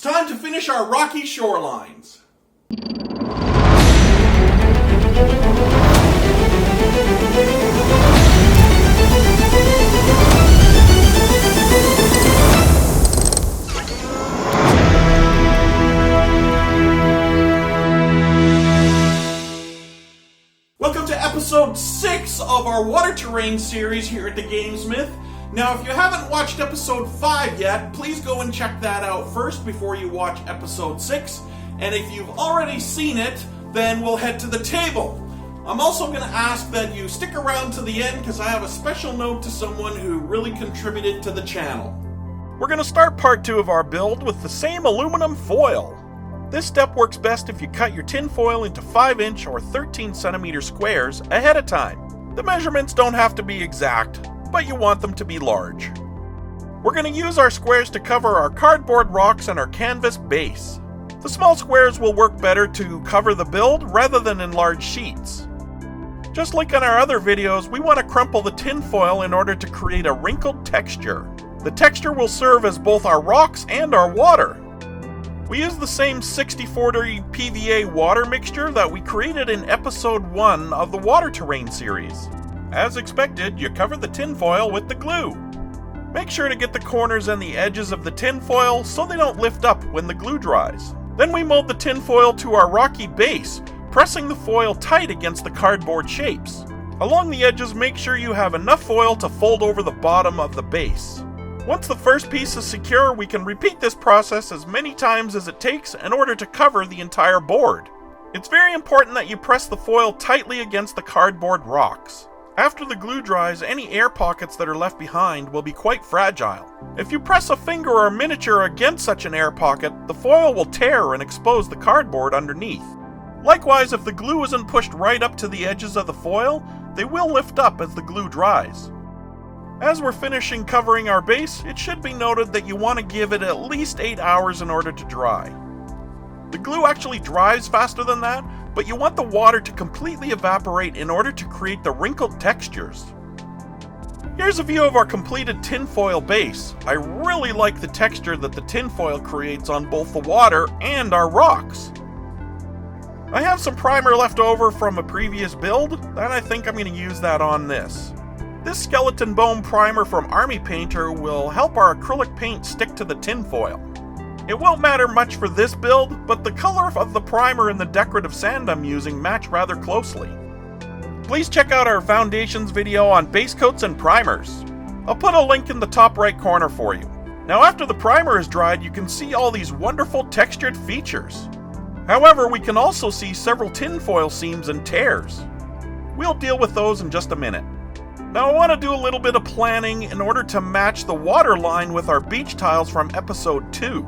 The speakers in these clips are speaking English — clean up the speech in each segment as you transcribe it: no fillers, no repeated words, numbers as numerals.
time to finish our rocky shorelines. Welcome to episode 6 of our water terrain series here at the GameSmith. Now, if you haven't watched episode 5 yet, please go and check that out first before you watch episode 6. And if you've already seen it, then we'll head to the table. I'm also going to ask that you stick around to the end because I have a special note to someone who really contributed to the channel. We're going to start part 2 of our build with the same aluminum foil. This step works best if you cut your tin foil into 5-inch or 13cm squares ahead of time. The measurements don't have to be exact, but you want them to be large. We're going to use our squares to cover our cardboard rocks and our canvas base. The small squares will work better to cover the build rather than in large sheets. Just like in our other videos, we want to crumple the tin foil in order to create a wrinkled texture. The texture will serve as both our rocks and our water. We use the same 60/40 PVA water mixture that we created in episode 1 of the water terrain series. As expected, you cover the tin foil with the glue. Make sure to get the corners and the edges of the tin foil so they don't lift up when the glue dries. Then we mold the tin foil to our rocky base, pressing the foil tight against the cardboard shapes. Along the edges, make sure you have enough foil to fold over the bottom of the base. Once the first piece is secure, we can repeat this process as many times as it takes in order to cover the entire board. It's very important that you press the foil tightly against the cardboard rocks. After the glue dries, any air pockets that are left behind will be quite fragile. If you press a finger or miniature against such an air pocket, the foil will tear and expose the cardboard underneath. Likewise, if the glue isn't pushed right up to the edges of the foil, they will lift up as the glue dries. As we're finishing covering our base, it should be noted that you want to give it at least 8 hours in order to dry. The glue actually dries faster than that, but you want the water to completely evaporate in order to create the wrinkled textures. Here's a view of our completed tinfoil base. I really like the texture that the tinfoil creates on both the water and our rocks. I have some primer left over from a previous build, and I think I'm going to use that on this. This skeleton bone primer from Army Painter will help our acrylic paint stick to the tinfoil. It won't matter much for this build, but the color of the primer and the decorative sand I'm using match rather closely. Please check out our foundations video on base coats and primers. I'll put a link in the top right corner for you. Now after the primer is dried, you can see all these wonderful textured features. However, we can also see several tinfoil seams and tears. We'll deal with those in just a minute. Now I want to do a little bit of planning in order to match the water line with our beach tiles from episode 2.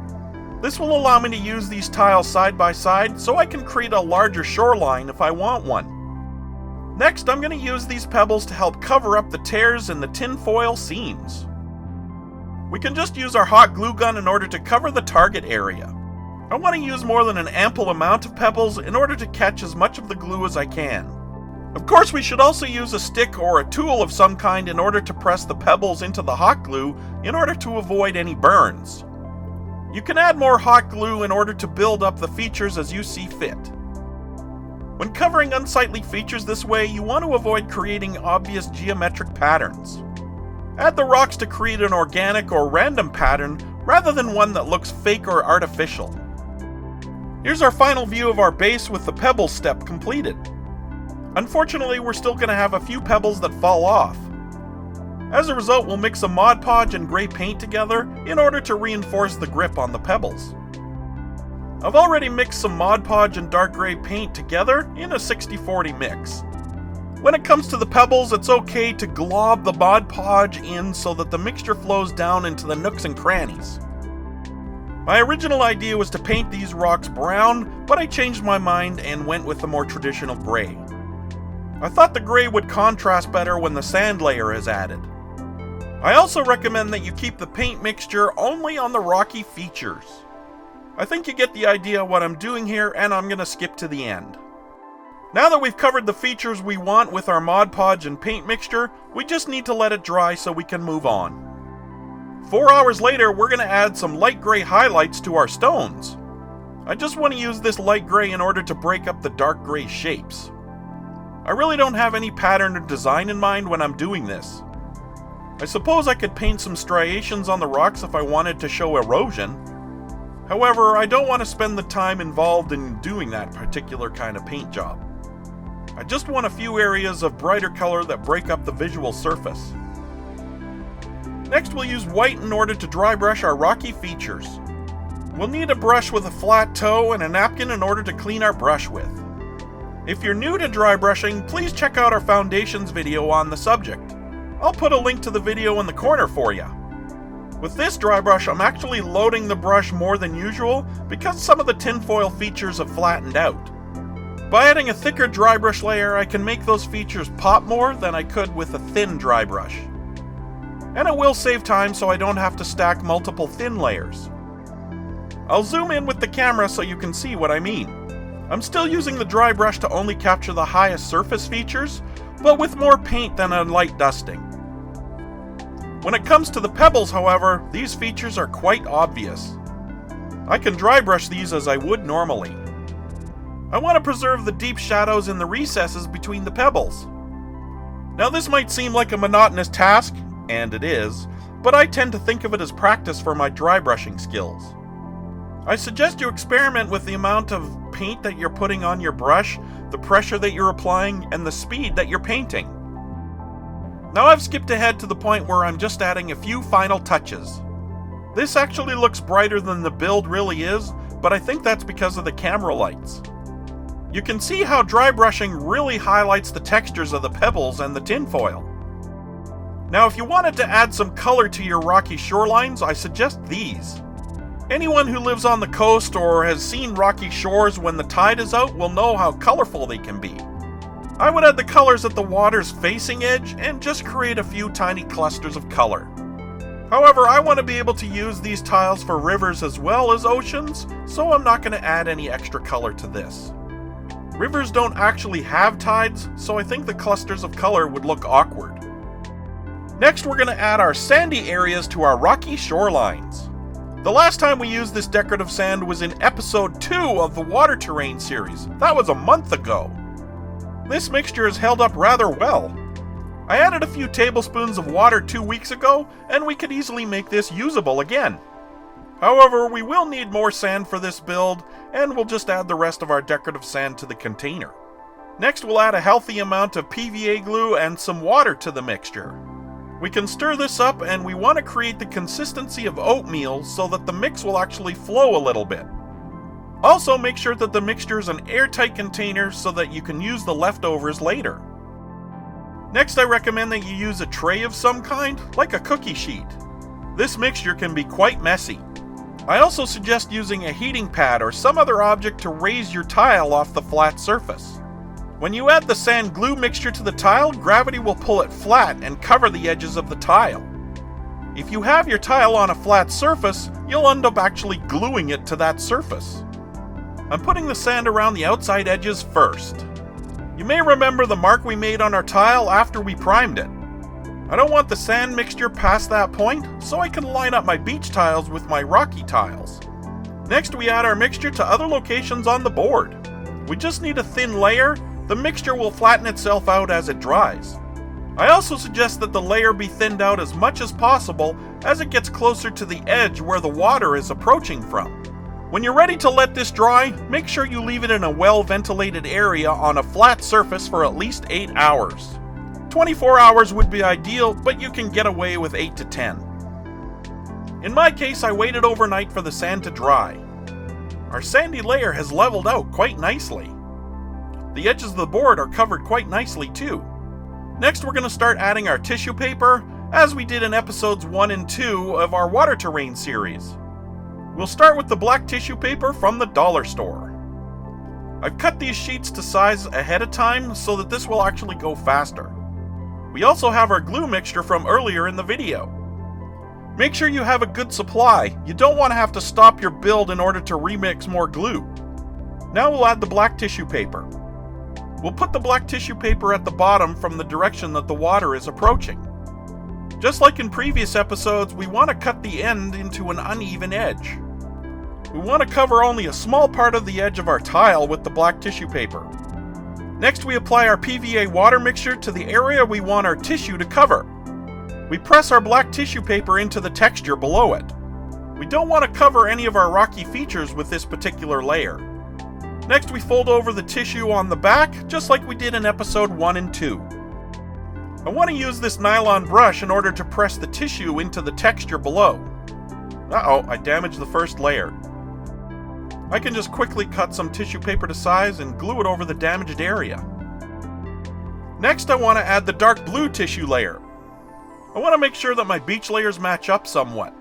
This will allow me to use these tiles side by side so I can create a larger shoreline if I want one. Next, I'm going to use these pebbles to help cover up the tears in the tinfoil seams. We can just use our hot glue gun in order to cover the target area. I want to use more than an ample amount of pebbles in order to catch as much of the glue as I can. Of course, we should also use a stick or a tool of some kind in order to press the pebbles into the hot glue in order to avoid any burns. You can add more hot glue in order to build up the features as you see fit. When covering unsightly features this way, you want to avoid creating obvious geometric patterns. Add the rocks to create an organic or random pattern rather than one that looks fake or artificial. Here's our final view of our base with the pebbles step completed. Unfortunately, we're still going to have a few pebbles that fall off. As a result, we'll mix some Mod Podge and gray paint together in order to reinforce the grip on the pebbles. I've already mixed some Mod Podge and dark gray paint together in a 60/40 mix. When it comes to the pebbles, it's okay to glob the Mod Podge in so that the mixture flows down into the nooks and crannies. My original idea was to paint these rocks brown, but I changed my mind and went with the more traditional gray. I thought the gray would contrast better when the sand layer is added. I also recommend that you keep the paint mixture only on the rocky features. I think you get the idea of what I'm doing here, and I'm going to skip to the end. Now that we've covered the features we want with our Mod Podge and paint mixture, we just need to let it dry so we can move on. 4 hours later, we're going to add some light gray highlights to our stones. I just want to use this light gray in order to break up the dark gray shapes. I really don't have any pattern or design in mind when I'm doing this. I suppose I could paint some striations on the rocks if I wanted to show erosion. However, I don't want to spend the time involved in doing that particular kind of paint job. I just want a few areas of brighter color that break up the visual surface. Next, we'll use white in order to dry brush our rocky features. We'll need a brush with a flat toe and a napkin in order to clean our brush with. If you're new to dry brushing, please check out our foundations video on the subject. I'll put a link to the video in the corner for you. With this dry brush, I'm actually loading the brush more than usual because some of the tinfoil features have flattened out. By adding a thicker dry brush layer, I can make those features pop more than I could with a thin dry brush. And it will save time so I don't have to stack multiple thin layers. I'll zoom in with the camera so you can see what I mean. I'm still using the dry brush to only capture the highest surface features, but with more paint than a light dusting. When it comes to the pebbles, however, these features are quite obvious. I can dry brush these as I would normally. I want to preserve the deep shadows in the recesses between the pebbles. Now this might seem like a monotonous task, and it is, but I tend to think of it as practice for my dry brushing skills. I suggest you experiment with the amount of paint that you're putting on your brush, the pressure that you're applying, and the speed that you're painting. Now I've skipped ahead to the point where I'm just adding a few final touches. This actually looks brighter than the build really is, but I think that's because of the camera lights. You can see how dry brushing really highlights the textures of the pebbles and the tinfoil. Now if you wanted to add some color to your rocky shorelines, I suggest these. Anyone who lives on the coast or has seen rocky shores when the tide is out will know how colorful they can be. I would add the colors at the water's facing edge and just create a few tiny clusters of color. However, I want to be able to use these tiles for rivers as well as oceans, so I'm not going to add any extra color to this. Rivers don't actually have tides, so I think the clusters of color would look awkward. Next, we're going to add our sandy areas to our rocky shorelines. The last time we used this decorative sand was in episode 2 of the Water Terrain series. That was a month ago. This mixture has held up rather well. I added a few tablespoons of water 2 weeks ago, and we could easily make this usable again. However, we will need more sand for this build, and we'll just add the rest of our decorative sand to the container. Next, we'll add a healthy amount of PVA glue and some water to the mixture. We can stir this up, and we want to create the consistency of oatmeal so that the mix will actually flow a little bit. Also, make sure that the mixture is an airtight container so that you can use the leftovers later. Next, I recommend that you use a tray of some kind, like a cookie sheet. This mixture can be quite messy. I also suggest using a heating pad or some other object to raise your tile off the flat surface. When you add the sand glue mixture to the tile, gravity will pull it flat and cover the edges of the tile. If you have your tile on a flat surface, you'll end up actually gluing it to that surface. I'm putting the sand around the outside edges first. You may remember the mark we made on our tile after we primed it. I don't want the sand mixture past that point, so I can line up my beach tiles with my rocky tiles. Next, we add our mixture to other locations on the board. We just need a thin layer. The mixture will flatten itself out as it dries. I also suggest that the layer be thinned out as much as possible as it gets closer to the edge where the water is approaching from. When you're ready to let this dry, make sure you leave it in a well-ventilated area on a flat surface for at least 8 hours. 24 hours would be ideal, but you can get away with 8 to 10. In my case, I waited overnight for the sand to dry. Our sandy layer has leveled out quite nicely. The edges of the board are covered quite nicely too. Next, we're going to start adding our tissue paper, as we did in episodes 1 and 2 of our Water Terrain series. We'll start with the black tissue paper from the dollar store. I've cut these sheets to size ahead of time so that this will actually go faster. We also have our glue mixture from earlier in the video. Make sure you have a good supply. You don't want to have to stop your build in order to remix more glue. Now we'll add the black tissue paper. We'll put the black tissue paper at the bottom from the direction that the water is approaching. Just like in previous episodes, we want to cut the end into an uneven edge. We want to cover only a small part of the edge of our tile with the black tissue paper. Next, we apply our PVA water mixture to the area we want our tissue to cover. We press our black tissue paper into the texture below it. We don't want to cover any of our rocky features with this particular layer. Next, we fold over the tissue on the back, just like we did in episode 1 and 2. I want to use this nylon brush in order to press the tissue into the texture below. Uh-oh, I damaged the first layer. I can just quickly cut some tissue paper to size and glue it over the damaged area. Next, I want to add the dark blue tissue layer. I want to make sure that my beach layers match up somewhat.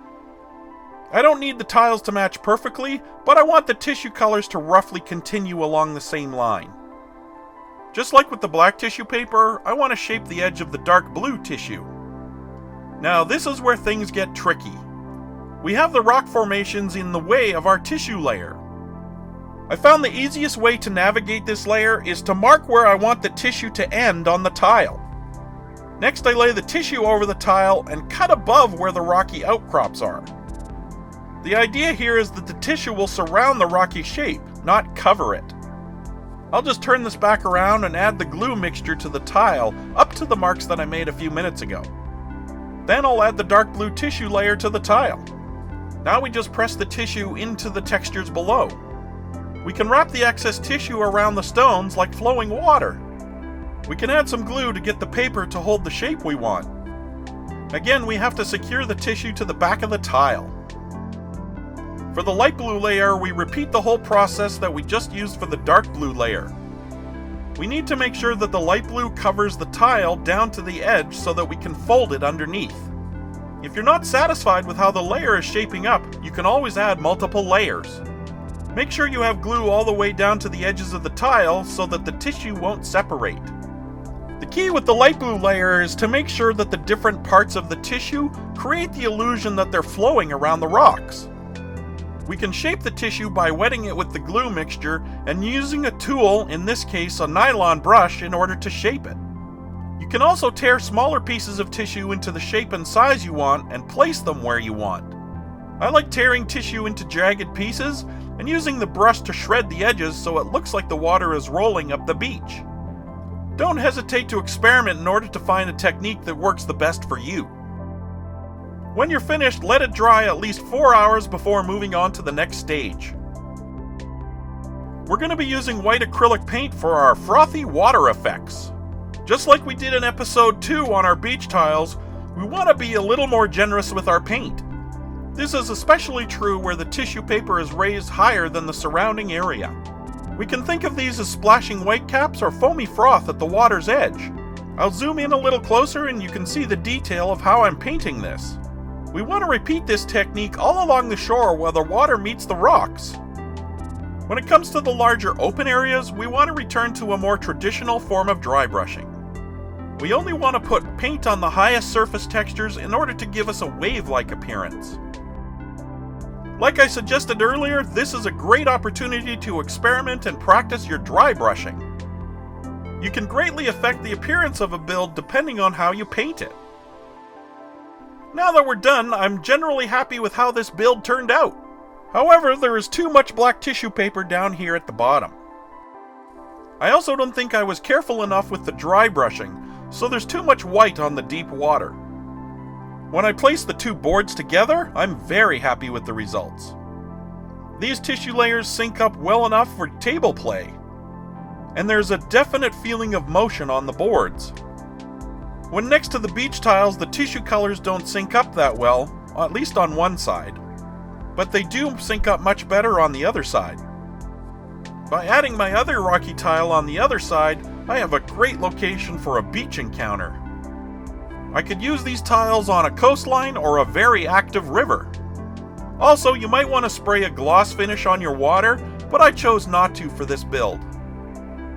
I don't need the tiles to match perfectly, but I want the tissue colors to roughly continue along the same line. Just like with the black tissue paper, I want to shape the edge of the dark blue tissue. Now, this is where things get tricky. We have the rock formations in the way of our tissue layer. I found the easiest way to navigate this layer is to mark where I want the tissue to end on the tile. Next, I lay the tissue over the tile and cut above where the rocky outcrops are. The idea here is that the tissue will surround the rocky shape, not cover it. I'll just turn this back around and add the glue mixture to the tile up to the marks that I made a few minutes ago. Then I'll add the dark blue tissue layer to the tile. Now we just press the tissue into the textures below. We can wrap the excess tissue around the stones like flowing water. We can add some glue to get the paper to hold the shape we want. Again, we have to secure the tissue to the back of the tile. For the light blue layer, we repeat the whole process that we just used for the dark blue layer. We need to make sure that the light blue covers the tile down to the edge so that we can fold it underneath. If you're not satisfied with how the layer is shaping up, you can always add multiple layers. Make sure you have glue all the way down to the edges of the tile so that the tissue won't separate. The key with the light blue layer is to make sure that the different parts of the tissue create the illusion that they're flowing around the rocks. We can shape the tissue by wetting it with the glue mixture and using a tool, in this case a nylon brush, in order to shape it. You can also tear smaller pieces of tissue into the shape and size you want and place them where you want. I like tearing tissue into jagged pieces and using the brush to shred the edges so it looks like the water is rolling up the beach. Don't hesitate to experiment in order to find a technique that works the best for you. When you're finished, let it dry at least 4 hours before moving on to the next stage. We're going to be using white acrylic paint for our frothy water effects. Just like we did in episode 2 on our beach tiles, we want to be a little more generous with our paint. This is especially true where the tissue paper is raised higher than the surrounding area. We can think of these as splashing whitecaps or foamy froth at the water's edge. I'll zoom in a little closer and you can see the detail of how I'm painting this. We want to repeat this technique all along the shore where the water meets the rocks. When it comes to the larger open areas, we want to return to a more traditional form of dry brushing. We only want to put paint on the highest surface textures in order to give us a wave-like appearance. Like I suggested earlier, this is a great opportunity to experiment and practice your dry brushing. You can greatly affect the appearance of a build depending on how you paint it. Now that we're done, I'm generally happy with how this build turned out. However, there is too much black tissue paper down here at the bottom. I also don't think I was careful enough with the dry brushing, so there's too much white on the deep water. When I place the two boards together, I'm very happy with the results. These tissue layers sync up well enough for table play, and there's a definite feeling of motion on the boards. When next to the beach tiles, the tissue colors don't sync up that well, at least on one side, but they do sync up much better on the other side. By adding my other rocky tile on the other side, I have a great location for a beach encounter. I could use these tiles on a coastline or a very active river. Also, you might want to spray a gloss finish on your water, but I chose not to for this build.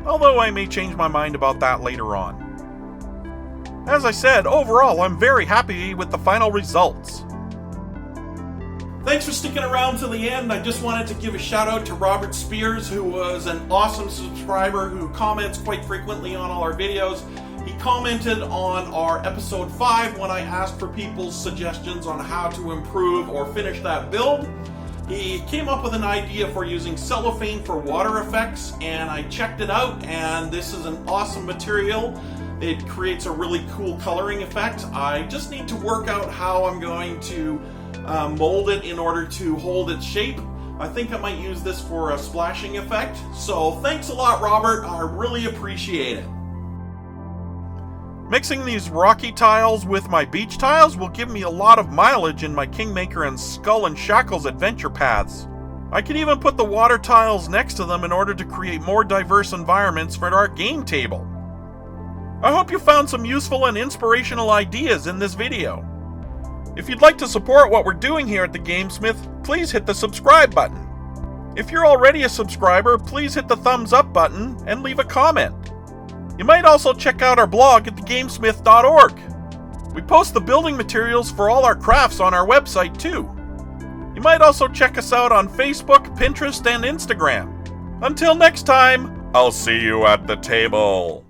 Although I may change my mind about that later on. As I said, overall I'm very happy with the final results. Thanks for sticking around to the end. I just wanted to give a shout out to Robert Spears, who was an awesome subscriber who comments quite frequently on all our videos. He commented on our episode 5 when I asked for people's suggestions on how to improve or finish that build. He came up with an idea for using cellophane for water effects, and I checked it out, and this is an awesome material. It creates a really cool coloring effect. I just need to work out how I'm going to mold it in order to hold its shape. I think I might use this for a splashing effect. So thanks a lot, Robert. I really appreciate it. Mixing these rocky tiles with my beach tiles will give me a lot of mileage in my Kingmaker and Skull and Shackles adventure paths. I can even put the water tiles next to them in order to create more diverse environments for our game table. I hope you found some useful and inspirational ideas in this video. If you'd like to support what we're doing here at the GameSmith, please hit the subscribe button. If you're already a subscriber, please hit the thumbs up button and leave a comment. You might also check out our blog at thegamesmith.org. We post the building materials for all our crafts on our website too. You might also check us out on Facebook, Pinterest, and Instagram. Until next time, I'll see you at the table.